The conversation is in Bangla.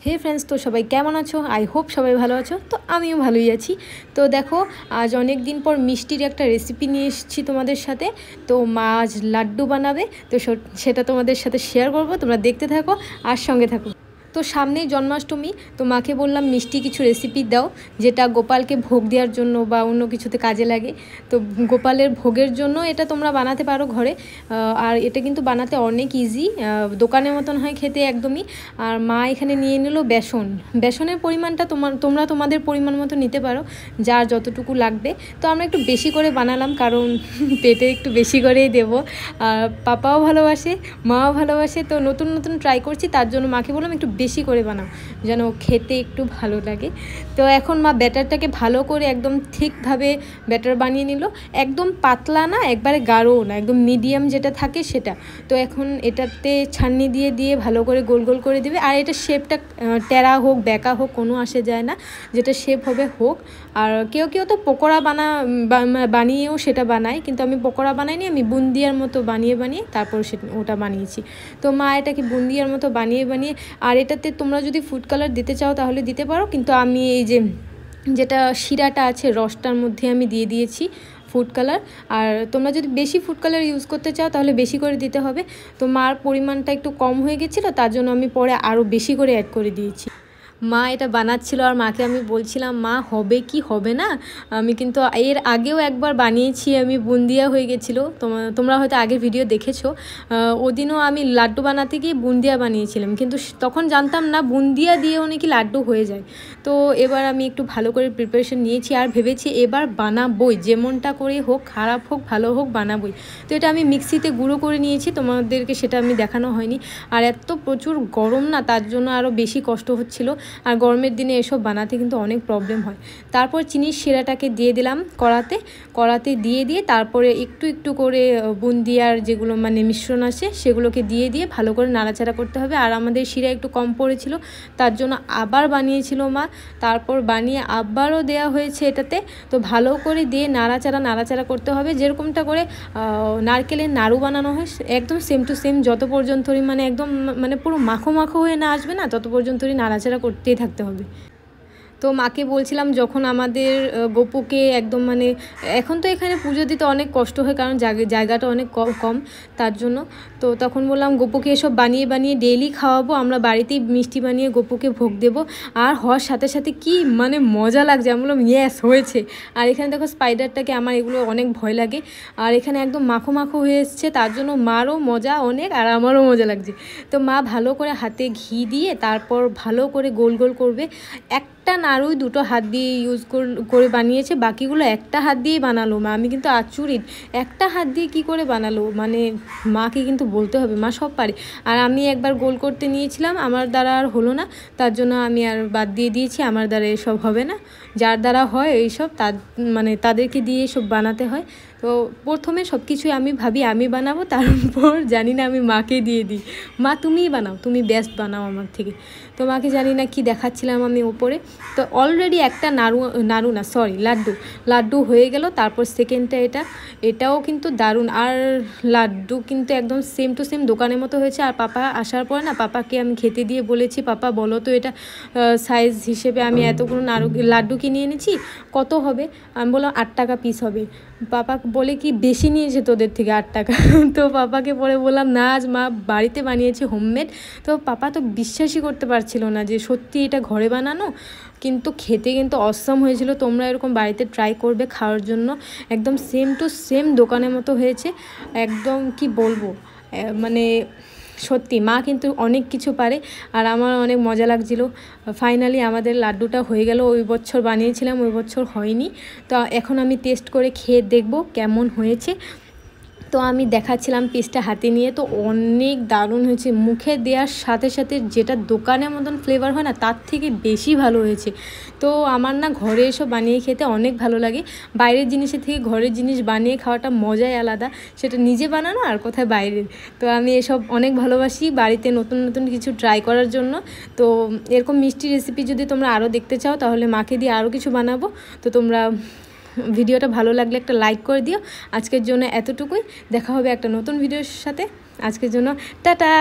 হে ফ্রেন্ডস, তো সবাই কেমন আছো? আই হোপ সবাই ভালো আছো। তো আমিও ভালোই আছি। তো দেখো, আজ অনেক দিন পর মিষ্টির একটা রেসিপি নিয়ে এসেছি তোমাদের সাথে। তো মা আজ লাড্ডু বানাবে, তো সেটা তোমাদের সাথে শেয়ার করব। তোমরা দেখতে থাকো আর সঙ্গে থাকো। তো সামনেই জন্মাষ্টমী, তো মাকে বললাম মিষ্টি কিছু রেসিপি দাও যেটা গোপালকে ভোগ দেওয়ার জন্য বা অন্য কিছুতে কাজে লাগে। তো গোপালের ভোগের জন্য এটা তোমরা বানাতে পারো ঘরে। আর এটা কিন্তু বানাতে অনেক ইজি, দোকানের মতন হয় খেতে একদমই। আর মা এখানে নিয়ে নিল বেসনের পরিমাণটা তোমরা তোমাদের পরিমাণ মতো নিতে পারো, যার যতটুকু লাগবে। তো আমরা একটু বেশি করে বানালাম, কারণ পেটে একটু বেশি করেই দেবো। আর পাপাও ভালোবাসে, মাও ভালোবাসে, তো নতুন নতুন ট্রাই করছি, তার জন্য মাকে বললাম একটু বেশি করে বানাও যেন খেতে একটু ভালো লাগে। তো এখন মা ব্যাটারটাকে ভালো করে একদম ঠিকভাবে ব্যাটার বানিয়ে নিল। একদম পাতলা না, একবারে গাঢ়ও না, একদম মিডিয়াম যেটা থাকে সেটা। তো এখন এটাতে ছাঁকনি দিয়ে দিয়ে ভালো করে গোল গোল করে দেবে। আর এটা শেপটা টেরা হোক বেঁকা হোক কোনো আসে যায় না, যেটা শেপ হবে হোক। আর কেউ কেউ তো পকোড়া বানিয়েও সেটা বানায়, কিন্তু আমি পকোড়া বানাইনি, আমি বুন্দিয়ার মতো বানিয়ে তারপর ওটা বানিয়েছি। তো মা এটাকে বুন্দিয়ার মতো বানিয়ে আর এটাতে তোমরা যদি ফুড কালার দিতে চাও তাহলে দিতে পারো, কিন্তু আমি এই যেটা শিরাটা আছে রসটার মধ্যে আমি দিয়ে দিয়েছি ফুড কালার। আর তোমরা যদি বেশি ফুড কালার ইউজ করতে চাও তাহলে বেশি করে দিতে হবে। তো মার পরিমাণটা একটু কম হয়ে গেছিলো, তার জন্য আমি পরে আরও বেশি করে অ্যাড করে দিয়েছি। মা এটা বানাচ্ছিল আর মাকে আমি বলছিলাম, মা হবে কি হবে না। আমি কিন্তু এর আগেও একবার বানিয়েছি, আমি বুন্দিয়া হয়ে গেছিলো। তোমরা হয়তো আগের ভিডিও দেখেছো। ওদিনও আমি লাড্ডু বানাতে গিয়ে বুন্দিয়া বানিয়েছিলাম, কিন্তু তখন জানতাম না বুন্দিয়া দিয়েও নাকি লাড্ডু হয়ে যায়। তো এবার আমি একটু ভালো করে প্রিপারেশন নিয়েছি আর ভেবেছি এবার বানাবই, যেমনটা করে হোক, খারাপ হোক ভালো হোক, বানাবই। তো এটা আমি মিক্সিতে গুঁড়ো করে নিয়েছি, তোমাদেরকে সেটা আমি দেখানো হয়নি। আর এত প্রচুর গরম না, তার জন্য আরও বেশি কষ্ট হচ্ছিলো। আর গরমের দিনে এসব বানাতে কিন্তু অনেক প্রবলেম হয়। তারপর চিনির শিরাটাকে দিয়ে দিলাম কড়াতে দিয়ে তারপরে একটু একটু করে বুন্দিয়ার যেগুলো মানে মিশ্রণ আছে সেগুলোকে দিয়ে ভালো করে নাড়াচাড়া করতে হবে। আর আমাদের শিরা একটু কম পড়েছিল, তার জন্য আবার বানিয়েছিল মা। তারপর বানিয়ে আবারও দেওয়া হয়েছে এটাতে। তো ভালো করে দিয়ে নাড়াচাড়া করতে হবে, যেরকমটা করে নারকেলের নাড়ু বানানো হয় একদম সেম টু সেম, যত পর্যন্তই মানে একদম মানে পুরো মাখো মাখো হয়ে না আসবে না, তত পর্যন্তই নাড়াচাড়া করতেই থাকতে হবে। তো মাকে বলছিলাম, যখন আমাদের গপুকে একদম মানে এখন তো এখানে পুজো দিতে অনেক কষ্ট হয়, কারণ জায়গাটা অনেক কম, তার জন্য। তো তখন বললাম গপুকে এসব বানিয়ে ডেইলি খাওয়াবো, আমরা বাড়িতেই মিষ্টি বানিয়ে গপুকে ভোগ দেবো। আর হওয়ার সাথে সাথে কি মানে মজা লাগছে, আমি বললাম ইয়েস হয়েছে। আর এখানে দেখো স্পাইডারটাকে, আমার এগুলো অনেক ভয় লাগে। আর এখানে একদম মাখো মাখো হয়ে এসছে, তার জন্য মারও মজা অনেক আর আমারও মজা লাগছে। তো মা ভালো করে হাতে ঘি দিয়ে তারপর ভালো করে গোল গোল করবে। একটা নাড়ুই দুটো হাত দিয়ে ইউজ করে বানিয়েছে, বাকিগুলো একটা হাত দিয়েই বানালো মা। আমি কিন্তু আচরিত, একটা হাত দিয়ে কি করে বানালো, মানে মাকে কিন্তু বলতে হবে, মা সব পারে। আর আমি একবার গোল করতে নিয়েছিলাম, আমার দ্বারা আর হলো না, তার জন্য আমি আর বাদ দিয়ে দিয়েছি। আমার দ্বারা এসব হবে না, যার দ্বারা হয় এইসব মানে তাদেরকে দিয়ে সব বানাতে হয়। তো প্রথমে সব কিছুই আমি ভাবি আমি বানাবো, তারপর জানি না আমি মাকে দিয়ে দিই, মা তুমিই বানাও, তুমি বেস্ট বানাও আমার থেকে। তো মাকে জানি না কি দেখাচ্ছিলাম আমি ওপরে। তো অলরেডি একটা লাড্ডু হয়ে গেল। তারপর সেকেন্ডটা এটাও কিন্তু দারুণ। আর লাড্ডু কিন্তু একদম সেম টু সেম দোকানের মতো হয়েছে। আর পাপা আসার পর না, পাপাকে আমি খেতে দিয়ে বলেছি, পাপা বলো তো এটা সাইজ হিসেবে আমি এতগুলো লাড্ডু কিনে এনেছি, কত হবে? আমি বললাম 8 টাকা পিস হবে। পাপা বলে কি বেশি নিয়েছে তোদের থেকে 8 টাকা। তো পাপাকে পরে বললাম না, আজ মা বাড়িতে বানিয়েছে হোমমেড। তো পাপা তো বিশ্বাসই করতে পারছিল না যে সত্যি এটা ঘরে বানানো। কিন্তু খেতে কিন্তু অসম হয়েছিল। তোমরা এরকম বাড়িতে ট্রাই করবে খাওয়ার জন্য, একদম সেম টু সেম দোকানের মতো হয়েছে। একদম কি বলবো, মানে সত্যি মা কিন্তু অনেক কিছু পারে। আর আমার অনেক মজা লাগছিল। ফাইনালি আমাদের লাড্ডুটা হয়ে গেল। ওই বছর বানিয়েছিলাম, ওই বছর হয়নি। তো এখন আমি টেস্ট করে খেয়ে দেখব কেমন হয়েছে। তো আমি দেখাচ্ছিলাম পিসটা হাতে নিয়ে, তো অনেক দারুণ হয়েছে। মুখে দেওয়ার সাথে সাথে যেটা দোকানের মতন ফ্লেভার হয় না, তার থেকে বেশি ভালো হয়েছে। তো আমার না ঘরে এসব বানিয়ে খেতে অনেক ভালো লাগে। বাইরের জিনিসের থেকে ঘরের জিনিস বানিয়ে খাওয়াটা মজাই আলাদা, সেটা নিজে বানানো আর কোথায় বাইরের। তো আমি এসব অনেক ভালোবাসি, বাড়িতে নতুন নতুন কিছু ট্রাই করার জন্য। তো এরকম মিষ্টি রেসিপি যদি তোমরা আরও দেখতে চাও তাহলে মাকে দিয়ে আরও কিছু বানাবো। তো তোমরা ভিডিওটা ভালো লাগলে একটা লাইক করে দিও। আজকের জন্য এতটুকুই, দেখা হবে একটা নতুন ভিডিওর সাথে। আজকের জন্য টাটা।